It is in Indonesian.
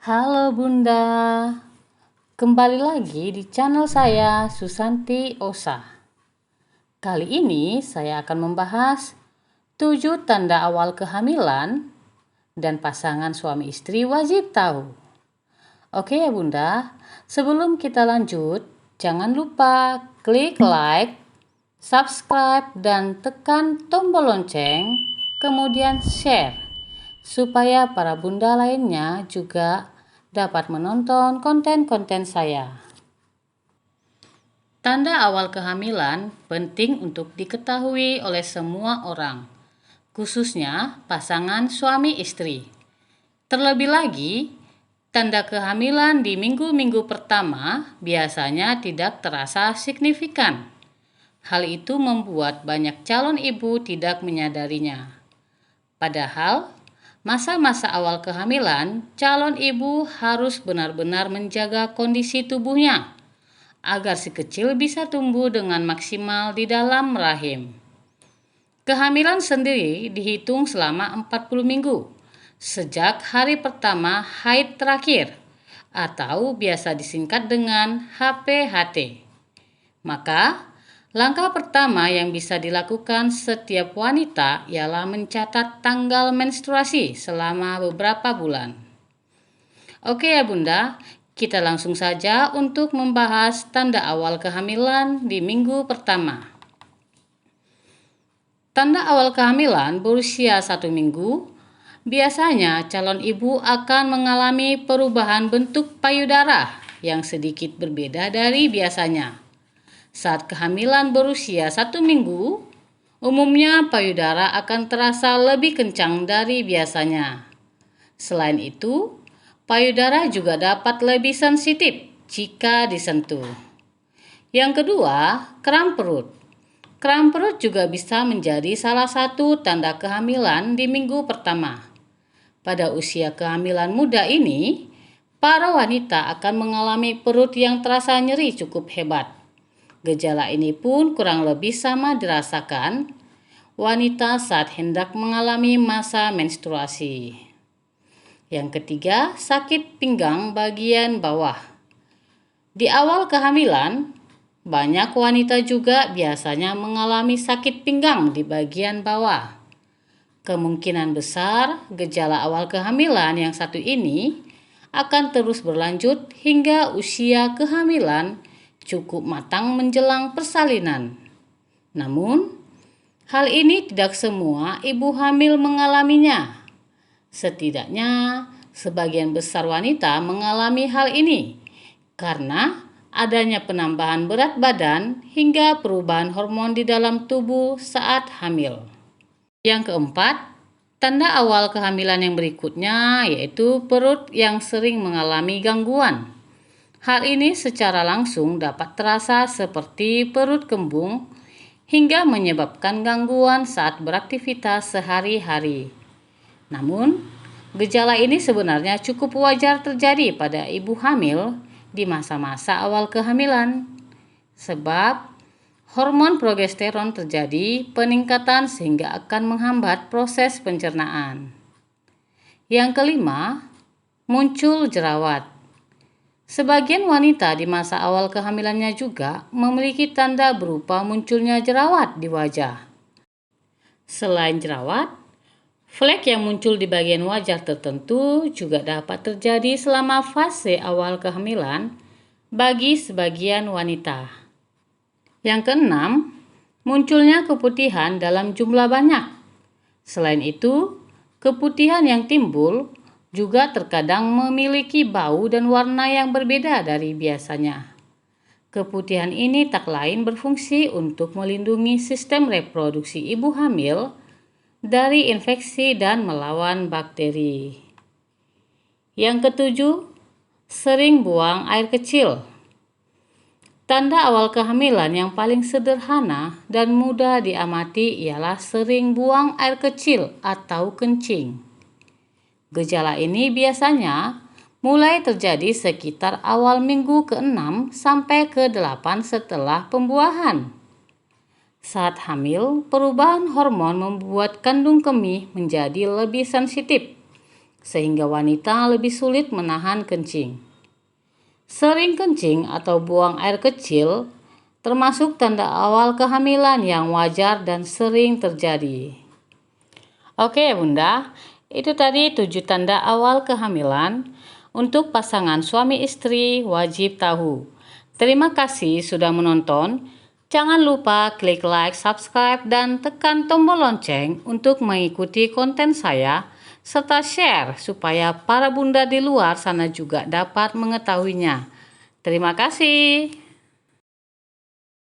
Halo Bunda, kembali lagi di channel saya Susanti Osa. Kali ini saya akan membahas 7 tanda awal kehamilan dan pasangan suami istri wajib tahu. Oke ya Bunda, sebelum kita lanjut, jangan lupa klik like, subscribe, dan tekan tombol lonceng, kemudian share supaya para bunda lainnya juga dapat menonton konten-konten saya. Tanda awal kehamilan penting untuk diketahui oleh semua orang, khususnya pasangan suami istri. Terlebih lagi, tanda kehamilan di minggu-minggu pertama biasanya tidak terasa signifikan. Hal itu membuat banyak calon ibu tidak menyadarinya. Padahal, masa-masa awal kehamilan, calon ibu harus benar-benar menjaga kondisi tubuhnya agar si kecil bisa tumbuh dengan maksimal di dalam rahim. Kehamilan sendiri dihitung selama 40 minggu, sejak hari pertama haid terakhir, atau biasa disingkat dengan HPHT. Maka, langkah pertama yang bisa dilakukan setiap wanita ialah mencatat tanggal menstruasi selama beberapa bulan. Oke ya Bunda, kita langsung saja untuk membahas tanda awal kehamilan di minggu pertama. Tanda awal kehamilan berusia 1 minggu, biasanya calon ibu akan mengalami perubahan bentuk payudara yang sedikit berbeda dari biasanya. Saat kehamilan berusia 1 minggu, umumnya payudara akan terasa lebih kencang dari biasanya. Selain itu, payudara juga dapat lebih sensitif jika disentuh. Yang kedua, kram perut. Kram perut juga bisa menjadi salah satu tanda kehamilan di minggu pertama. Pada usia kehamilan muda ini, para wanita akan mengalami perut yang terasa nyeri cukup hebat. Gejala ini pun kurang lebih sama dirasakan wanita saat hendak mengalami masa menstruasi. Yang ketiga, sakit pinggang bagian bawah. Di awal kehamilan, banyak wanita juga biasanya mengalami sakit pinggang di bagian bawah. Kemungkinan besar gejala awal kehamilan yang satu ini akan terus berlanjut hingga usia kehamilan cukup matang menjelang persalinan. Namun, hal ini tidak semua ibu hamil mengalaminya. Setidaknya, sebagian besar wanita mengalami hal ini karena adanya penambahan berat badan hingga perubahan hormon di dalam tubuh saat hamil. Yang keempat, tanda awal kehamilan yang berikutnya yaitu perut yang sering mengalami gangguan. Hal ini secara langsung dapat terasa seperti perut kembung hingga menyebabkan gangguan saat beraktivitas sehari-hari. Namun, gejala ini sebenarnya cukup wajar terjadi pada ibu hamil di masa-masa awal kehamilan. Sebab, hormon progesteron terjadi peningkatan sehingga akan menghambat proses pencernaan. Yang kelima, muncul jerawat. Sebagian wanita di masa awal kehamilannya juga memiliki tanda berupa munculnya jerawat di wajah. Selain jerawat, flek yang muncul di bagian wajah tertentu juga dapat terjadi selama fase awal kehamilan bagi sebagian wanita. Yang keenam, munculnya keputihan dalam jumlah banyak. Selain itu, keputihan yang timbul juga terkadang memiliki bau dan warna yang berbeda dari biasanya. Keputihan ini tak lain berfungsi untuk melindungi sistem reproduksi ibu hamil dari infeksi dan melawan bakteri. Yang ketujuh, sering buang air kecil. Tanda awal kehamilan yang paling sederhana dan mudah diamati ialah sering buang air kecil atau kencing. Gejala ini biasanya mulai terjadi sekitar awal minggu ke-6 sampai ke-8 setelah pembuahan. Saat hamil, perubahan hormon membuat kandung kemih menjadi lebih sensitif. sehingga wanita lebih sulit menahan kencing. Sering kencing atau buang air kecil termasuk tanda awal kehamilan yang wajar dan sering terjadi. Oke Bunda, itu tadi 7 tanda awal kehamilan untuk pasangan suami istri wajib tahu. Terima kasih sudah menonton. Jangan lupa klik like, subscribe, dan tekan tombol lonceng untuk mengikuti konten saya, serta share supaya para bunda di luar sana juga dapat mengetahuinya. Terima kasih.